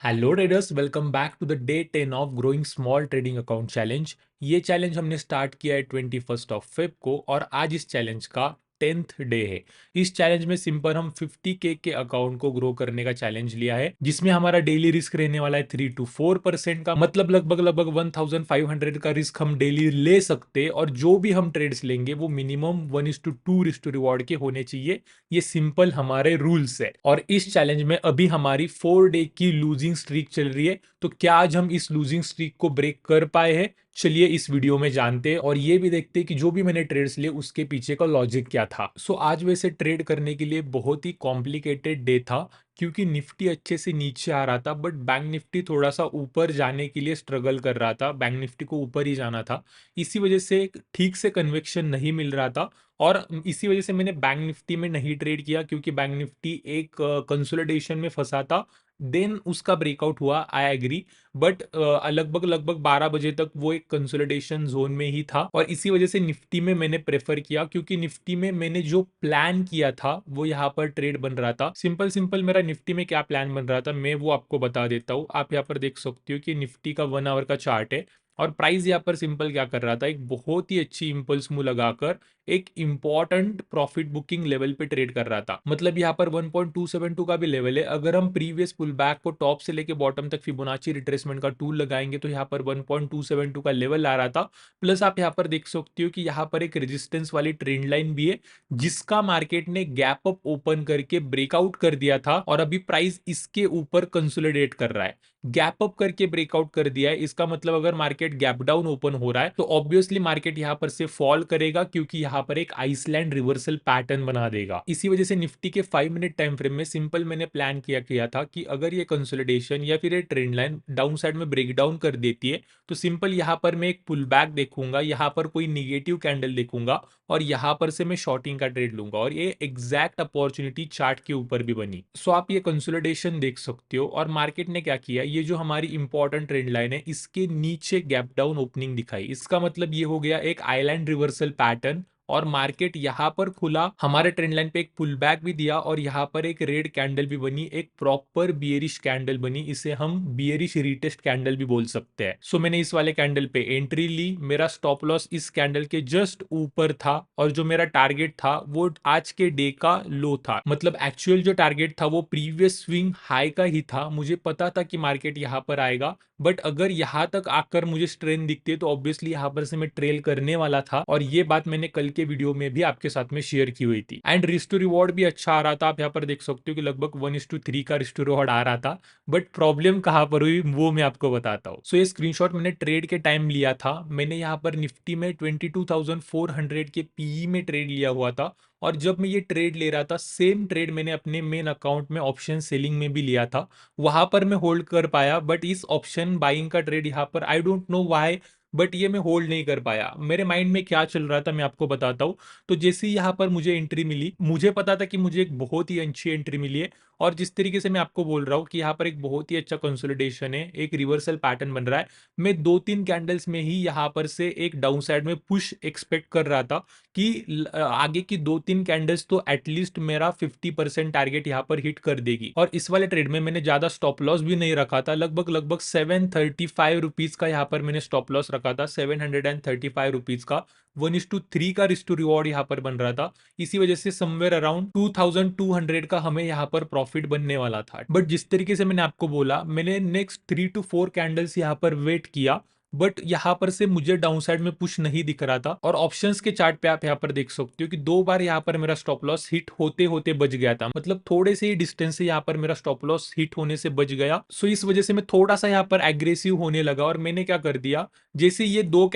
Hello traders, welcome back to the day 10 of growing small trading account challenge. ये challenge हमने start किया है 21 को और आज इस चैलेंज का 10th डे है। इस चैलेंज में सिंपल हम 50K के अकाउंट को ग्रो करने का चैलेंज लिया है, जिसमें हमारा डेली रिस्क रहने वाला है 3 to 4% का, मतलब लगभग 1500 का रिस्क हम डेली ले सकते हैं। और जो भी हम ट्रेड्स लेंगे वो मिनिमम 1:2 रिस्क टू रिवॉर्ड के होने चाहिए। ये सिंपल हमारे रूल्स है। और इस चैलेंज में अभी हमारी 4 डे की लूजिंग स्ट्रीक चल रही है, तो क्या आज हम इस लूजिंग स्ट्रीक को ब्रेक कर पाए हैं? चलिए इस वीडियो में जानते हैं और ये भी देखते हैं कि जो भी मैंने ट्रेड्स लिए उसके पीछे का लॉजिक क्या था। आज वैसे ट्रेड करने के लिए बहुत ही कॉम्प्लिकेटेड डे था, क्योंकि निफ्टी अच्छे से नीचे आ रहा था बट बैंक निफ्टी थोड़ा सा ऊपर जाने के लिए स्ट्रगल कर रहा था। बैंक निफ्टी को ऊपर ही जाना था, इसी वजह से ठीक से कन्वेक्शन नहीं मिल रहा था। और इसी वजह से मैंने बैंक निफ्टी में नहीं ट्रेड किया, क्योंकि बैंक निफ्टी एक कंसोलिडेशन में फंसा था। देन उसका ब्रेकआउट हुआ, आई एग्री। बट लगभग 12 बजे तक वो एक कंसोलिडेशन जोन में ही था और इसी वजह से निफ्टी में मैंने प्रेफर किया, क्योंकि निफ्टी में मैंने जो प्लान किया था वो यहाँ पर ट्रेड बन रहा था। सिंपल सिंपल मेरा निफ्टी में क्या प्लान बन रहा था मैं वो आपको बता देता हूँ। आप यहाँ पर देख सकते हो कि निफ्टी का 1 आवर का चार्ट है और प्राइस यहाँ पर सिंपल क्या कर रहा था, एक बहुत ही अच्छी इंपल्स मूव लगाकर एक इंपॉर्टेंट प्रॉफिट बुकिंग लेवल पे ट्रेड कर रहा था। मतलब यहाँ पर 1.272 का भी लेवल है। अगर हम प्रीवियस पुल बैक को टॉप से लेके बॉटम तक फिबोनाची रिट्रेसमेंट का टूल लगाएंगे तो यहाँ पर 1.272 का लेवल आ रहा था। प्लस आप यहाँ पर देख सकते हो कि यहाँ पर एक रेजिस्टेंस वाली ट्रेंड लाइन भी है, जिसका मार्केट ने गैप अप ओपन करके ब्रेकआउट कर दिया था और अभी प्राइस इसके ऊपर कंसोलिडेट कर रहा है। गैप अप करके ब्रेकआउट कर दिया है, इसका मतलब अगर मार्केट गैप डाउन ओपन हो रहा है तो ऑब्वियसली मार्केट यहां पर से फॉल करेगा, क्योंकि यहां पर एक आइसलैंड रिवर्सल पैटर्न बना देगा। इसी वजह से निफ्टी के 5 मिनट टाइम फ्रेम में सिंपल मैंने प्लान किया था कि अगर ये कंसोलिडेशन या फिर ये ट्रेंड लाइन डाउन साइड में ब्रेक डाउन कर देती है तो सिंपल यहां पर मैं एक पुल बैक देखूंगा, यहां पर कोई निगेटिव कैंडल देखूंगा और यहां पर से मैं शॉर्टिंग का ट्रेड लूंगा। और ये एग्जैक्ट अपॉर्चुनिटी चार्ट के ऊपर भी बनी। आप ये कंसोलिडेशन देख सकते हो और मार्केट ने क्या किया, ये जो हमारी इंपॉर्टेंट ट्रेंड लाइन है इसके नीचे गैप डाउन ओपनिंग दिखाई। इसका मतलब ये हो गया एक आइलैंड रिवर्सल पैटर्न और मार्केट यहां पर खुला, हमारे ट्रेंड लाइन पे एक पुल बैक भी दिया और यहां पर एक रेड कैंडल भी बनी, एक प्रॉपर बियरिश कैंडल बनी। इसे हम बियरिश रीटेस्ट कैंडल भी बोल सकते हैं। मैंने इस वाले कैंडल पे एंट्री ली। मेरा स्टॉप लॉस इस कैंडल के जस्ट ऊपर था और जो मेरा टारगेट था वो आज के डे का लो था। मतलब एक्चुअल जो टारगेट था वो प्रीवियस स्विंग हाई का ही था। मुझे पता था कि मार्केट यहां पर आएगा, बट अगर यहां तक आकर मुझे स्ट्रेंथ दिखती है तो ऑब्वियसली यहां पर से मैं ट्रेल करने वाला था। और ये बात मैंने कल के वीडियो में भी आपके साथ में शेयर की हुई थी। एंड रिस्क टू रिवॉर्ड भी अच्छा आ रहा था। आप यहाँ पर देख सकते हो कि लगभग 1:3 का रिस्क टू रिवॉर्ड आ रहा था। बट प्रॉब्लम कहां पर हुई वो मैं आपको बताता हूँ। ये स्क्रीनशॉट मैंने ट्रेड के टाइम लिया था। मैंने यहाँ पर निफ्टी में 22,400 के पीई में ट्रेड लिया हुआ था। और जब मैं ये ट्रेड ले रहा था, सेम ट्रेड मैंने अपने मेन अकाउंट में ऑप्शन सेलिंग में भी लिया था। वहां पर मैं होल्ड कर पाया, बट इस ऑप्शन बाइंग का ट्रेड यहाँ पर I don't know why, but ये मैं होल्ड नहीं कर पाया। मेरे माइंड में क्या चल रहा था मैं आपको बताता हूँ। तो जैसे ही यहाँ पर मुझे एंट्री मिली, मुझे पता था कि मुझे एक बहुत ही अच्छी एंट्री मिली है। और जिस तरीके से मैं आपको बोल रहा हूँ कि यहाँ पर एक बहुत ही अच्छा कंसोलिडेशन है, एक रिवर्सल पैटर्न बन रहा है, मैं 2-3 कैंडल्स में ही यहाँ पर से एक डाउन साइड में पुश एक्सपेक्ट कर रहा था कि आगे की 2-3 कैंडल्स तो एटलीस्ट मेरा 50% टारगेट यहाँ पर हिट कर देगी। और इस वाले ट्रेड में मैंने ज्यादा स्टॉप लॉस भी नहीं रखा था। लगभग 735 का यहाँ पर मैंने स्टॉप लॉस रखा था, 735 का। 1:3 का रिस्क टू रिवॉर्ड यहाँ पर बन रहा था। इसी वजह से समवेयर अराउंड 2200 का हमें यहाँ पर प्रॉफिट बनने वाला था। बट जिस तरीके से मैंने आपको बोला, मैंने नेक्स्ट 3 to 4 कैंडल्स यहाँ पर वेट किया, बट यहां पर से मुझे डाउन साइड में पुश नहीं दिख रहा था। और ऑप्शंस के चार्ट पे आप यहां पर देख सकते हो कि 2 बार यहां पर मेरा स्टॉप लॉस हिट होते होते बच गया था। मतलब थोड़े से ही डिस्टेंस से यहां पर मेरा स्टॉप लॉस हिट होने से बच गया। इस वजह से मैं थोड़ा सा यहां पर एग्रेसिव होने लगा और मैंने क्या कर दिया, जैसे ये 2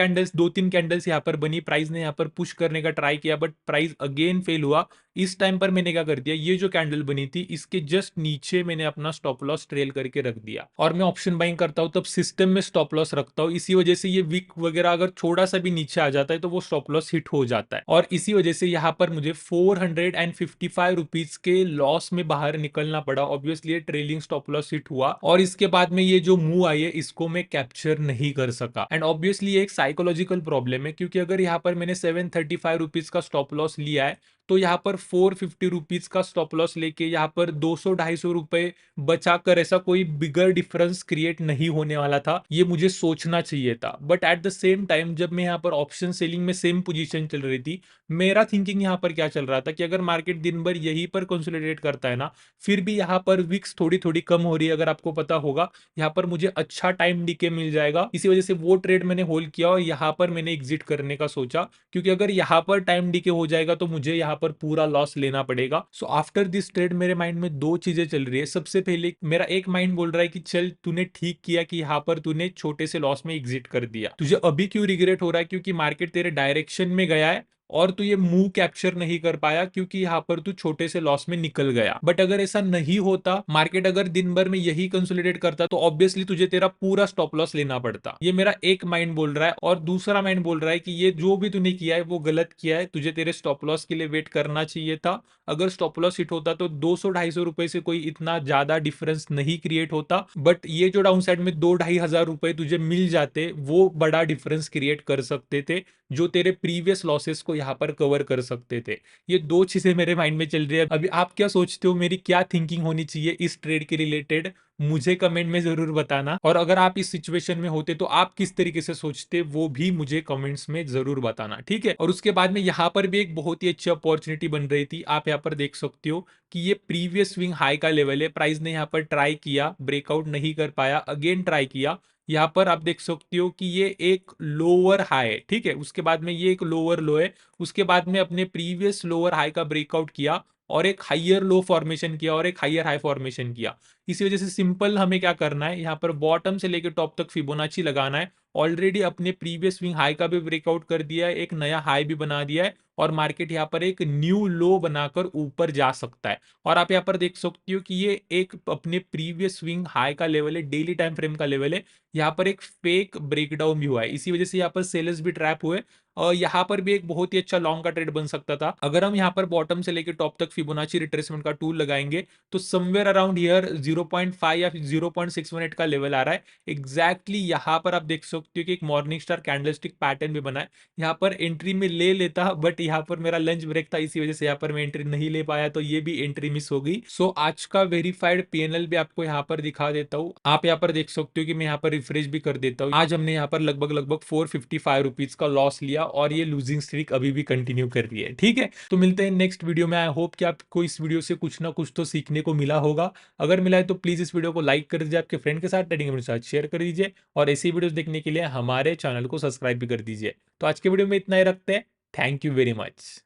3 कैंडल्स यहां पर बनी, प्राइस ने यहां पर पुश करने का ट्राई किया बट प्राइस अगेन फेल हुआ। इस टाइम पर मैंने क्या कर दिया, ये जो कैंडल बनी थी इसके जस्ट नीचे मैंने अपना स्टॉप लॉस ट्रेल करके रख दिया। और मैं ऑप्शन बाइंग करता हूं तब सिस्टम में स्टॉप लॉस रखता हूं। इसी वजह से ये वीक वगैरह अगर थोड़ा सा भी नीचे आ जाता है तो वो स्टॉप लॉस हिट हो जाता है। और इसी वजह से यहाँ पर मुझे 455 के लॉस में बाहर निकलना पड़ा। ऑब्वियसली ये ट्रेलिंग स्टॉप लॉस हिट हुआ और इसके बाद में ये जो मूव आई है इसको मैं कैप्चर नहीं कर सका। एंड ऑब्वियसली ये एक साइकोलॉजिकल प्रॉब्लम है, क्योंकि अगर यहाँ पर मैंने 735 रुपीज का स्टॉप लॉस लिया है तो यहाँ पर 450 रुपीज का स्टॉप लॉस लेके यहाँ पर 200-250 रुपए बचा कर ऐसा कोई बिगर डिफरेंस क्रिएट नहीं होने वाला था, ये मुझे सोचना चाहिए था। But at the same time जब मैं यहाँ पर ऑप्शन सेलिंग में सेम पोजीशन चल रही थी, मेरा थिंकिंग यहाँ पर क्या चल रहा था कि अगर मार्केट दिन भर यहीं पर कंसोलिडेट करता है ना, फिर भी यहाँ पर विक्स थोड़ी थोड़ी कम हो रही है, अगर आपको पता होगा यहाँ पर मुझे अच्छा टाइम डीके मिल जाएगा। इसी वजह से वो ट्रेड मैंने होल्ड किया और यहाँ पर मैंने एग्जिट करने का सोचा, क्योंकि अगर यहाँ पर टाइम डीके हो जाएगा तो मुझे यहाँ पर पूरा लॉस लेना पड़ेगा। सो आफ्टर दिस ट्रेड मेरे माइंड में दो चीजें चल रही है। सबसे पहले मेरा एक माइंड बोल रहा है कि चल तूने ठीक किया कि यहाँ पर तूने छोटे से लॉस में एग्जिट कर दिया, तुझे अभी क्यों रिग्रेट हो रहा है, क्योंकि मार्केट तेरे डायरेक्शन में गया है और तू ये मूव कैप्चर नहीं कर पाया क्योंकि यहाँ पर तू छोटे से लॉस में निकल गया। बट अगर ऐसा नहीं होता, मार्केट अगर दिन भर में यही कंसोलिडेट करता, तो ऑब्वियसली तुझे तेरा पूरा स्टॉप लॉस लेना पड़ता। ये मेरा एक माइंड बोल रहा है। और दूसरा माइंड बोल रहा है कि ये जो भी तूने किया है वो गलत किया है, तुझे तेरे स्टॉप लॉस के लिए वेट करना चाहिए था। अगर स्टॉप लॉस हिट होता तो 200-250 रुपए से कोई इतना ज्यादा डिफरेंस नहीं क्रिएट होता, बट ये जो डाउन साइड में 2-2,500 रुपए तुझे मिल जाते, वो बड़ा डिफरेंस क्रिएट कर सकते थे, जो तेरे प्रीवियस लॉसेस को यहाँ पर कवर कर सकते थे। ये दो चीजें मेरे माइंड में चल रही है। अभी आप क्या सोचते हो, मेरी क्या थिंकिंग होनी चाहिए इस ट्रेड के रिलेटेड, मुझे कमेंट में जरूर बताना। और अगर आप इस सिचुएशन में होते तो आप किस तरीके से सोचते, वो भी मुझे कमेंट्स में जरूर बताना, ठीक है। और उसके बाद में यहाँ पर भी एक बहुत ही अच्छी अपॉर्चुनिटी बन रही थी। आप यहाँ पर देख सकते हो कि ये प्रीवियस स्विंग हाई का लेवल है, प्राइस ने यहाँ पर ट्राई किया, ब्रेकआउट नहीं कर पाया, अगेन ट्राई किया। यहाँ पर आप देख सकते हो कि ये एक लोअर हाई है, ठीक है, उसके बाद में ये एक लोअर लो है, उसके बाद में अपने प्रीवियस लोअर हाई का ब्रेकआउट किया और एक हाइयर लो फॉर्मेशन किया और एक हाइयर हाई फॉर्मेशन किया। इसी वजह से सिंपल हमें क्या करना है, यहाँ पर बॉटम से लेकर टॉप तक फिबोनाची लगाना है। ऑलरेडी अपने प्रीवियस स्विंग हाई का भी ब्रेकआउट कर दिया है, एक नया हाई भी बना दिया है, और मार्केट यहाँ पर एक न्यू लो बनाकर ऊपर जा सकता है। और आप यहाँ पर देख सकते हो कि ये एक अपने प्रीवियस स्विंग हाई का लेवल है, डेली टाइम फ्रेम का लेवल है। यहाँ पर एक फेक ब्रेकडाउन भी हुआ है, इसी वजह से यहाँ पर सेलर्स भी ट्रैप हुए। और यहाँ पर भी एक बहुत ही अच्छा लॉन्ग का ट्रेड बन सकता था। अगर हम यहाँ पर बॉटम से लेकर टॉप तक फिबोनाची रिट्रेसमेंट का टूल लगाएंगे, तो समवेयर अराउंड हियर 0.5 या 0.6 मिनट का लेवल आ रहा है। एग्जैक्टली यहाँ पर आप देख सकते हो कि एक मॉर्निंग स्टार कैंडलस्टिक पैटर्न भी बना है। यहाँ पर एंट्री में ले लेता, बट यहाँ पर मेरा लंच ब्रेक था, इसी वजह से यहाँ पर मैं एंट्री नहीं ले पाया, तो ये भी एंट्री मिस हो गई। सो आज का वेरीफाइड पीएनएल भी आपको यहाँ पर दिखा देता हूँ। आप यहाँ पर देख सकते हो कि मैं यहाँ पर रिफ्रेश भी कर देता हूँ। आज हमने यहाँ पर लगभग लगभग 455 रुपीज का लॉस लिया और ये लूजिंग स्ट्रीक अभी भी कंटिन्यू कर रही है, ठीक है। तो मिलते हैं नेक्स्ट वीडियो में। आई होप कि आपको इस वीडियो से कुछ ना कुछ तो सीखने को मिला होगा। अगर मिला है तो प्लीज इस वीडियो को लाइक कर दीजिए, आपके फ्रेंड के साथ, ट्रेडिंग के साथ शेयर कर दीजिए, और ऐसी वीडियोस देखने के लिए हमारे चैनल को सब्सक्राइब भी कर दीजिए। तो आज के वीडियो में इतना ही रखते हैं। Thank you very much.